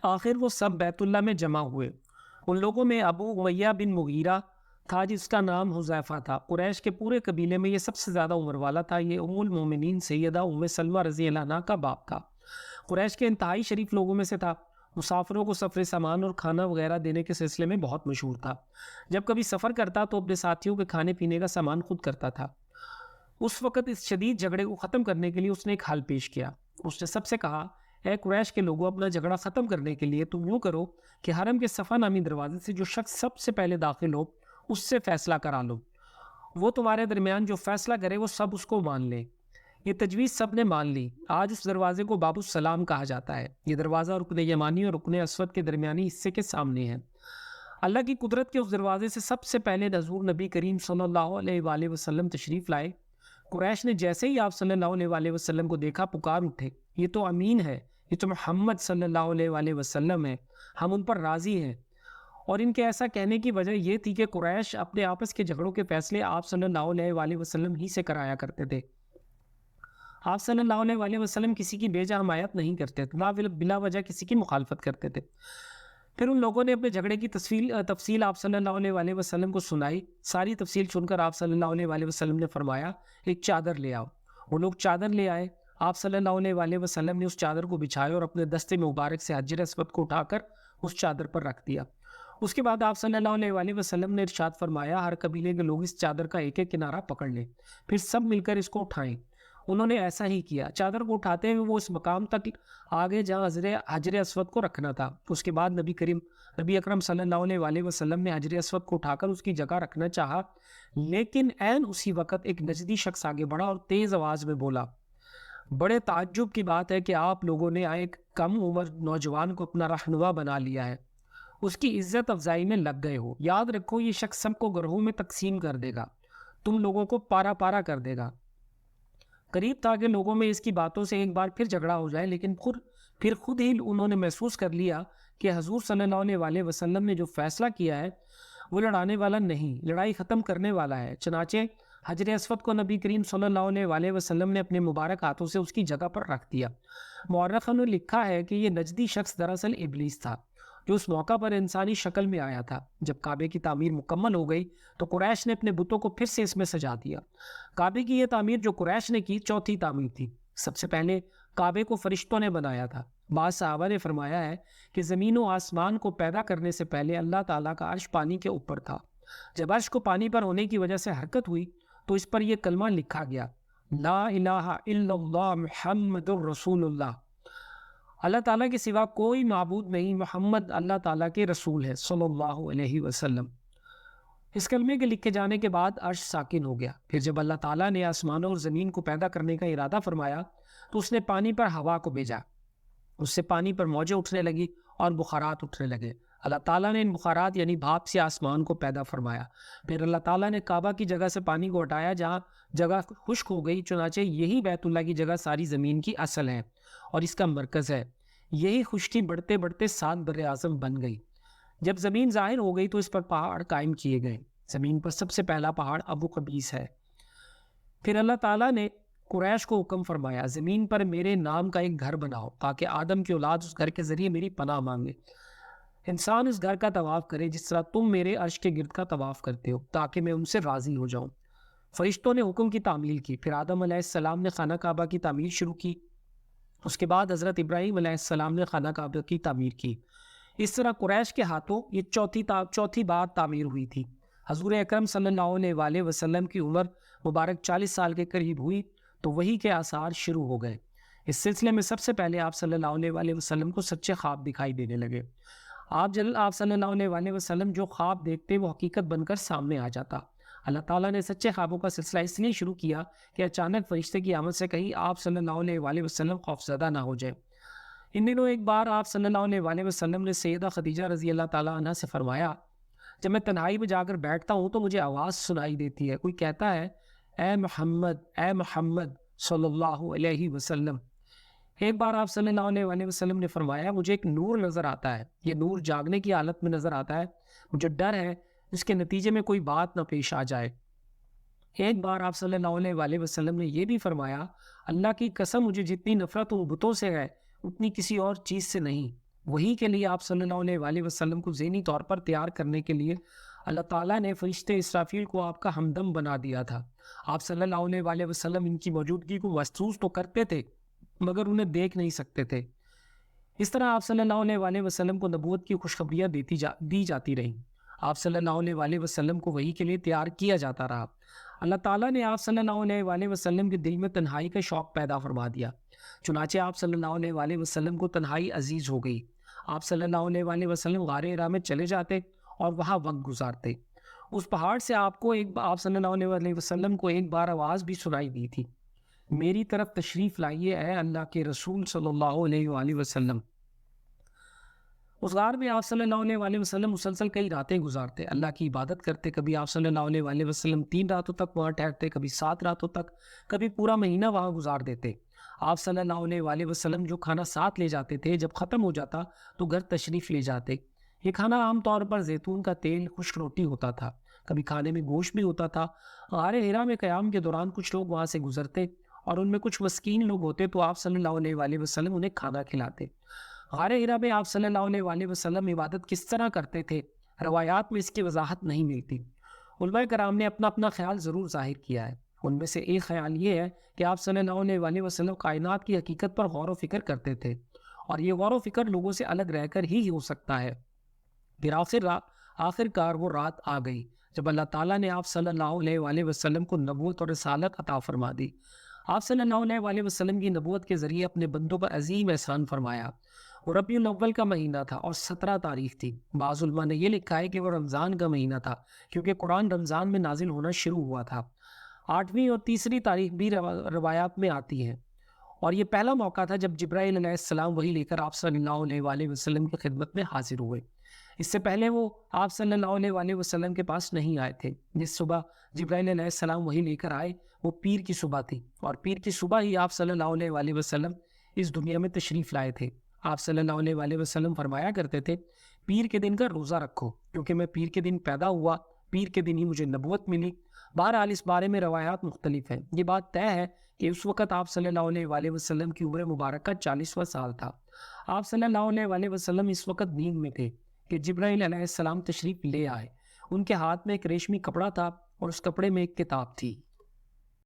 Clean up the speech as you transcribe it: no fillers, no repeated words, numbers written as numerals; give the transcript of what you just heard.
آخر وہ سب بیت اللہ میں جمع ہوئے۔ ان لوگوں میں ابو امیہ بن مغیرہ تھا جس کا نام حذیفہ تھا۔ قریش کے پورے قبیلے میں یہ سب سے زیادہ عمر والا تھا۔ یہ ام المومنین سیدہ ام سلمہ رضی اللہ عنہا کا باپ تھا۔ قریش کے انتہائی شریف لوگوں میں سے تھا۔ مسافروں کو سفر سامان اور کھانا وغیرہ دینے کے سلسلے میں بہت مشہور تھا۔ جب کبھی سفر کرتا تو اپنے ساتھیوں کے کھانے پینے کا سامان خود کرتا تھا۔ اس وقت اس شدید جھگڑے کو ختم کرنے کے لیے اس نے ایک حل پیش کیا۔ اس نے سب سے کہا، اے قریش کے لوگوں، اپنا جھگڑا ختم کرنے کے لیے تم یوں کرو کہ حرم کے صفا نامی دروازے سے جو شخص سب سے پہلے داخل ہو اس سے فیصلہ کرا لو۔ وہ تمہارے درمیان جو فیصلہ کرے وہ سب اس کو مان لے۔ یہ تجویز سب نے مان لی۔ آج اس دروازے کو باب السلام کہا جاتا ہے۔ یہ دروازہ رکن یمانی اور رکن اسود کے درمیانی حصے کے سامنے ہے۔ اللہ کی قدرت کے اس دروازے سے سب سے پہلے حضور نبی کریم صلی اللہ علیہ وآلہ وسلم تشریف لائے۔ قریش نے جیسے ہی آپ صلی اللہ علیہ وآلہ وسلم کو دیکھا پکار اٹھے، یہ تو امین ہے، یہ تو محمد صلی اللہ علیہ وآلہ وسلم ہے، ہم ان پر راضی ہیں۔ اور ان کے ایسا کہنے کی وجہ یہ تھی کہ قریش اپنے آپس کے جھگڑوں کے فیصلے آپ صلی اللہ علیہ وآلہ وسلم ہی سے کرایا کرتے تھے۔ آپ صلی اللہ علیہ وآلہ وسلم کسی کی بے جا حمایت نہیں کرتے تھے، نہ بلا وجہ کسی کی مخالفت کرتے تھے۔ پھر ان لوگوں نے اپنے جھگڑے کی تفصیل آپ صلی اللہ علیہ وآلہ وسلم کو سنائی۔ ساری تفصیل سن کر آپ صلی اللہ علیہ وآلہ وسلم نے فرمایا، ایک چادر لے آؤ۔ وہ لوگ چادر لے آئے۔ آپ صلی اللہ علیہ وآلہ وسلم نے اس چادر کو بچھایا اور اپنے دستے مبارک سے حجر اسود کو اٹھا کر اس چادر پر رکھ دیا۔ اس کے بعد آپ صلی اللہ علیہ وآلہ وسلم نے ارشاد فرمایا، ہر قبیلے کے لوگ اس چادر کا ایک ایک کنارہ پکڑ لیں، پھر سب مل کر اس کو اٹھائیں۔ انہوں نے ایسا ہی کیا۔ چادر کو اٹھاتے ہوئے وہ اس مقام تک آگے جہاں حجر اسود کو رکھنا تھا۔ اس کے بعد نبی اکرم صلی اللہ علیہ وآلہ وسلم نے حجر اسود کو اٹھا کر اس کی جگہ رکھنا چاہا، لیکن عین اسی وقت ایک نجدی شخص آگے بڑھا اور تیز آواز میں بولا، بڑے تعجب کی بات ہے کہ آپ لوگوں نے ایک کم عمر نوجوان کو اپنا رہنما بنا لیا ہے، اس کی عزت افزائی میں لگ گئے ہو۔ یاد رکھو یہ شخص سب کو گروہوں میں تقسیم کر دے گا، تم لوگوں کو پارا پارا کر دے گا۔ قریب تھا کہ لوگوں میں اس کی باتوں سے ایک بار پھر جھگڑا ہو جائے، لیکن پھر خود ہی انہوں نے محسوس کر لیا کہ حضور صلی اللہ علیہ وآلہ وسلم نے جو فیصلہ کیا ہے وہ لڑانے والا نہیں، لڑائی ختم کرنے والا ہے۔ چنانچہ حجر اسود کو نبی کریم صلی اللہ علیہ وآلہ وسلم نے اپنے مبارک ہاتھوں سے اس کی جگہ پر رکھ دیا۔ مورخوں نے لکھا ہے کہ یہ نجدی شخص دراصل ابلیس تھا، جو اس موقع پر انسانی شکل میں آیا تھا۔ جب کعبے کی تعمیر مکمل ہو گئی تو قریش نے اپنے بتوں کو پھر سے اس میں سجا دیا۔ کعبے کی یہ تعمیر جو قریش نے کی چوتھی تعمیر تھی۔ سب سے پہلے کعبے کو فرشتوں نے بنایا تھا۔ بعض صحابہ نے فرمایا ہے کہ زمین و آسمان کو پیدا کرنے سے پہلے اللہ تعالیٰ کا عرش پانی کے اوپر تھا۔ جب عرش کو پانی پر ہونے کی وجہ سے حرکت ہوئی تو اس پر یہ کلمہ لکھا گیا، لا الہ الا اللہ محمد الرسول اللہ۔ اللہ تعالیٰ کے سوا کوئی معبود نہیں، محمد اللہ تعالیٰ کے رسول ہے صلی اللہ علیہ وسلم۔ اس کلمے کے لکھے جانے کے بعد عرش ساکن ہو گیا۔ پھر جب اللہ تعالیٰ نے آسمانوں اور زمین کو پیدا کرنے کا ارادہ فرمایا تو اس نے پانی پر ہوا کو بھیجا۔ اس سے پانی پر موجیں اٹھنے لگی اور بخارات اٹھنے لگے۔ اللہ تعالیٰ نے ان بخارات یعنی بھاپ سے آسمان کو پیدا فرمایا۔ پھر اللہ تعالیٰ نے کعبہ کی جگہ سے پانی کو ہٹایا جہاں جگہ خشک ہو گئی، چنانچہ یہی بیت اللہ کی جگہ ساری زمین کی اصل ہے اور اس کا مرکز ہے۔ یہی خشکی بڑھتے بڑھتے 7 بر اعظم بن گئی۔ جب زمین ظاہر ہو گئی تو اس پر پہاڑ قائم کیے گئے۔ زمین پر سب سے پہلا پہاڑ ابو قبیس ہے۔ پھر اللہ تعالیٰ نے قریش کو حکم فرمایا، زمین پر میرے نام کا ایک گھر بناؤ تاکہ آدم کی اولاد اس گھر کے ذریعے میری پناہ مانگے۔ انسان اس گھر کا طواف کرے جس طرح تم میرے عرش کے گرد کا طواف کرتے ہو، تاکہ میں ان سے راضی ہو جاؤں۔ فرشتوں نے حکم کی تعمیل کی۔ پھر آدم علیہ السلام نے خانہ کعبہ کی تعمیر شروع کی۔ اس کے بعد حضرت ابراہیم علیہ السلام نے خانہ کعبہ کی تعمیر کی۔ اس طرح قریش کے ہاتھوں یہ چوتھی بار تعمیر ہوئی تھی۔ حضور اکرم صلی اللہ علیہ وآلہ وسلم کی عمر مبارک 40 سال کے قریب ہوئی تو وحی کے آثار شروع ہو گئے۔ اس سلسلے میں سب سے پہلے آپ صلی اللہ علیہ وآلہ وسلم کو سچے خواب دکھائی دینے لگے۔ آپ صلی اللہ علیہ وآلہ وسلم جو خواب دیکھتے وہ حقیقت بن کر سامنے آ جاتا۔ اللہ تعالیٰ نے سچے خوابوں کا سلسلہ اس لیے شروع کیا کہ اچانک فرشتے کی آمد سے کہیں آپ صلی اللہ علیہ وآلہ وسلم خوفزدہ نہ ہو جائے۔ ان دنوں ایک بار آپ صلی اللہ علیہ وآلہ وسلم نے سیدہ خدیجہ رضی اللہ تعالیٰ عنہ سے فرمایا، جب میں تنہائی میں جا کر بیٹھتا ہوں تو مجھے آواز سنائی دیتی ہے، کوئی کہتا ہے اے محمد صلی اللہ علیہ وسلم۔ ایک بار آپ صلی اللہ علیہ وآلہ وسلم نے فرمایا، مجھے ایک نور نظر آتا ہے، یہ نور جاگنے کی حالت میں نظر آتا ہے، مجھے ڈر ہے اس کے نتیجے میں کوئی بات نہ پیش آ جائے۔ ایک بار آپ صلی اللہ علیہ وآلہ وسلم نے یہ بھی فرمایا، اللہ کی قسم مجھے جتنی نفرت ان بتوں سے ہے اتنی کسی اور چیز سے نہیں۔ وہی کے لیے آپ صلی اللہ علیہ وسلم کو ذہنی طور پر تیار کرنے کے لیے اللہ تعالیٰ نے فرشتے اسرافیل کو آپ کا ہمدم بنا دیا تھا۔ آپ صلی اللہ علیہ وسلم ان کی موجودگی کو محسوس تو کرتے تھے مگر انہیں دیکھ نہیں سکتے تھے۔ اس طرح آپ صلی اللہ علیہ وسلم کو نبوت کی خوشخبریاں دی جاتی رہیں۔ آپ صلی اللہ علیہ وسلم کو وحی کے لیے تیار کیا جاتا رہا۔ اللہ تعالیٰ نے آپ صلی اللہ علیہ وسلم کے دل میں تنہائی کا شوق پیدا فرما دیا، چنانچہ آپ صلی اللہ علیہ وسلم کو تنہائی عزیز ہو گئی۔ آپ صلی اللہ علیہ وسلم غار حرا میں چلے جاتے اور وہاں وقت گزارتے۔ اس پہاڑ سے آپ صلی اللہ علیہ وسلم کو ایک بار آواز بھی سنائی دی تھی، میری طرف تشریف لائیے اے اللہ کے رسول صلی اللہ علیہ وسلم۔ اس غار میں آپ صلی اللہ علیہ وسلم مسلسل کئی راتیں گزارتے، اللہ کی عبادت کرتے۔ کبھی آپ صلی اللہ علیہ وسلم 3 راتوں تک وہاں ٹھہرتے، کبھی 7 راتوں تک، کبھی پورا مہینہ وہاں گزار دیتے۔ آپ صلی اللہ علیہ وسلم جو کھانا ساتھ لے جاتے تھے، جب ختم ہو جاتا تو گھر تشریف لے جاتے۔ یہ کھانا عام طور پر زیتون کا تیل، خشک روٹی ہوتا تھا، کبھی کھانے میں گوشت بھی ہوتا تھا۔ غار حرا میں قیام کے دوران کچھ لوگ وہاں سے گزرتے اور ان میں کچھ مسکین لوگ ہوتے تو آپ صلی اللہ علیہ وسلم انہیں کھانا کھلاتے۔ غار حرا میں آپ صلی اللہ علیہ وسلم عبادت کس طرح کرتے تھے، روایات میں اس کی وضاحت نہیں ملتی۔ علماء کرام نے اپنا اپنا خیال ضرور ظاہر کیا ہے۔ ان میں سے ایک خیال یہ ہے کہ آپ صلی اللہ علیہ وسلم کائنات کی حقیقت پر غور و فکر کرتے تھے، اور یہ غور و فکر لوگوں سے الگ رہ کر ہی ہو سکتا ہے۔ پھر آخر کار وہ رات آ گئی جب اللہ تعالیٰ نے آپ صلی اللہ علیہ وسلم کو نبوت اور رسالت عطا فرما دی۔ آپ صلی اللہ علیہ وسلم کی نبوت کے ذریعے اپنے بندوں پر عظیم احسان فرمایا۔ وہ ربیع الاول کا مہینہ تھا اور 17 تاریخ تھی۔ بعض علماء نے یہ لکھا ہے کہ وہ رمضان کا مہینہ تھا، کیونکہ قرآن رمضان میں نازل ہونا شروع ہوا تھا۔ 8ویں اور تیسری تاریخ بھی روایات میں آتی ہے، اور یہ پہلا موقع تھا جب جبرائیل علیہ السلام وحی لے کر آپ صلی اللہ علیہ وسلم کی خدمت میں حاضر ہوئے۔ اس سے پہلے وہ آپ صلی اللہ علیہ وسلم کے پاس نہیں آئے تھے۔ جس صبح جبرائیل علیہ السلام وحی لے کر آئے وہ پیر کی صبح تھی، اور پیر کی صبح ہی آپ صلی اللہ علیہ وسلم اس دنیا میں تشریف لائے تھے۔ آپ صلی اللہ علیہ وسلم فرمایا کرتے تھے، پیر کے دن کا روزہ رکھو، کیونکہ میں پیر کے دن پیدا ہوا، پیر کے دن ہی مجھے نبوت ملی۔ بہرحال اس بارے میں روایات مختلف ہیں۔ یہ بات طے ہے کہ اس وقت آپ صلی اللہ علیہ وسلم کی عمر مبارکہ 40واں سال تھا۔ آپ صلی اللہ علیہ وسلم اس وقت نیند میں تھے کہ جبرائیل علیہ السلام تشریف لے آئے۔ ان کے ہاتھ میں ایک ریشمی کپڑا تھا اور اس کپڑے میں ایک کتاب تھی۔